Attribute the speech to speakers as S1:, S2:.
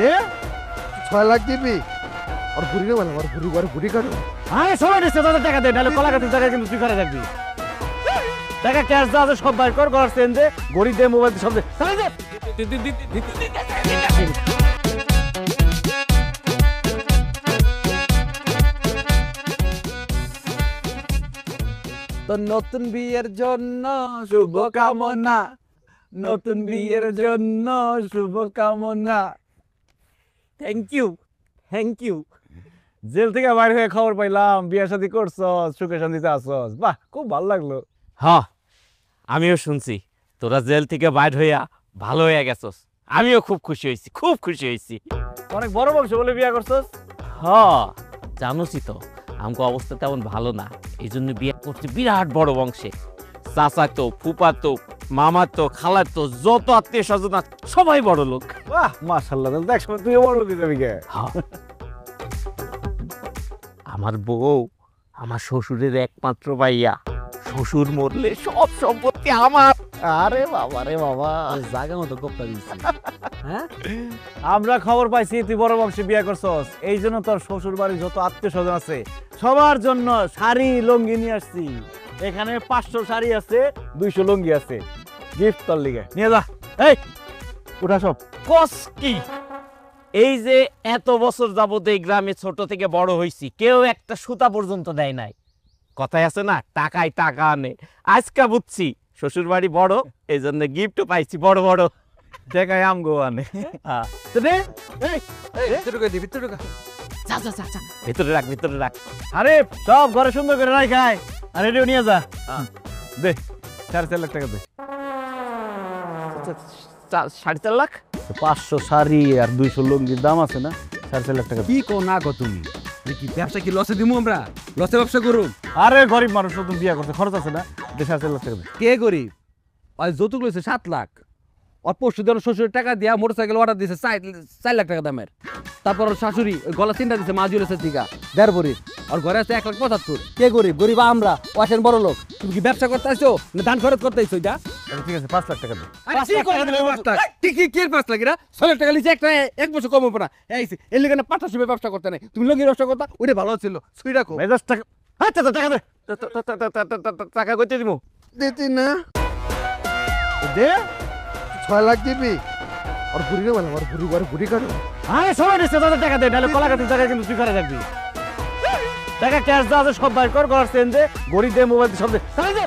S1: দে 6 লাখ দিবি আর ঘুরি না মানে আর ঘুরি কাটো
S2: আরে সবাই দিচ্ছে তাদের টাকা দে নাহলে কলা গাছের জায়গায় কিন্তু তুই ঘরে থাকবি টাকা ক্যাশ যা আছে সব বাইর কর ঘর চেঞ্জ দে গড়ি দে মোবাইল সব দে তাহলে দে
S3: তো নতুন বিয়ের জন্য শুভ কামনা, নতুন বিয়ের জন্য শুভ কামনা।
S2: থ্যাংক ইউ জেল থেকে বাইরে হয়ে খবর পাইলাম বিয়ে শাদী করছস সুখে শান্তিতে আসছস বাহ খুব ভালো লাগলো।
S4: হ্যাঁ আমিও শুনছি তোরা জেল থেকে বাইর হইয়া ভালো হয়ে গেছস, আমিও খুব খুশি হয়েছি।
S2: অনেক বড় বংশ বলে বিয়ে করছস।
S4: হ্যাঁ জানোসই তো আমগো অবস্থা তেমন ভালো না, এই জন্য বিয়ে করছি বিরাট বড় বংশে। চাচাতো ফুপাতো মামাতো খালাতো যত আত্মীয় স্বজন সবাই বড় লোক।
S2: বাহ মাশাআল্লাহ তাহলে দেখ সময় তুই বড় লোক হয়ে যাবি কে।
S4: আমার বউ আমার শ্বশুরের একমাত্র ভাইয়া, শ্বশুর মরলে সব সম্পত্তি আমার।
S2: আরে বাবা রে বাবা
S3: জায়গা মতো গোপটা দিচ্ছি। হ্যাঁ
S2: আমরা খবর পাইছি তুই বড় বংশে বিয়ে করছস, এই জন্য তোর শ্বশুর বাড়ির যত আত্মীয় স্বজন আছে সবার জন্য শাড়ি লুঙ্গি নিয়ে আসছি। এখানে 500 শাড়ি আছে 200 লুঙ্গি আছে, গিফট তোর লিগে নিয়ে যা। এই উঠা সব
S4: কস কি এই যে এত বছর যাবত এই গ্রামে ছোট থেকে বড় হইছি কেউ একটা সুতা পর্যন্ত দেয় নাই। কথায় আছে না টাকায় টাকা আনে, আজকা বুঝছি শ্বশুর বাড়ি বড় এই জন্য গিফটও পাইছি বড় বড়।
S2: দেখাই আম গো আনে। তো দে এই
S3: ভিতরে
S4: যা ভেতরে রাখ।
S2: আরে সব ঘরে সুন্দর করে রাখ খায় আর এটাও নিয়ে যা। দে 4.5 লাখ টাকা দে।
S4: 4.5 লাখ
S2: 500 শাড়ি আর 200 লুঙ্গির দাম আছে না, 4.5 লাখ টাকা।
S3: কি কো না কো তুমি কি ব্যবসা কি লসে দিমু আমরা? লসে ব্যবসা করুম?
S2: আরে গরিব মানুষ নতুন বিয়ে করতে খরচ আছে না, 4.5 লাখ টাকা দে।
S3: কে গরিব? আর যৌতুক লইছে 7 লাখ। আর পরশু দিন শ্বশুরের টাকা দিয়া মোটরসাইকেল অর্ডার দিছে 4 লাখ টাকা দামের। তারপর ওর শাশুড়ি ওই গলা চিন্তা দিছে মাজুলেছে টিকা 1.5 ভরি। আর ঘরে আছে 1,75,000। কে গরিব? গরিব আমরা, ওয়াসেন বড় লোক। তুমি কি ব্যবসা করতে আইছো না ধান খরচ করতে আইছো? এটা
S2: ঠিক আছে 5 লাখ টাকা দে।
S3: 5 লাখ না 6 লাখ টাকা লিছে একটা 1 বছর কম হবে না। এইছে এর লিগে না পার্টনারশিপে ব্যবসা করতে নাই। তুমি লগি ব্যবসা করতা ওইটা ভালো ছিল। সুই রাখো।
S2: মেজাজ টাকা আচ্ছা টাকা দে। টাকা কইতে দিমু
S1: দিতি না দে 6 লাখ দিবি আর ঘুরি না মানে আর ঘুরি কাটো
S2: আরে সবাই দিচ্ছে তাদের টাকা দে নাহলে কলা গাছের জায়গায় কিন্তু তুই ঘরে থাকবি টাকা ক্যাশ যা আছে সব বাইর কর ঘর চেঞ্জ দে গড়ি দে মোবাইল সব দে তাহলে দে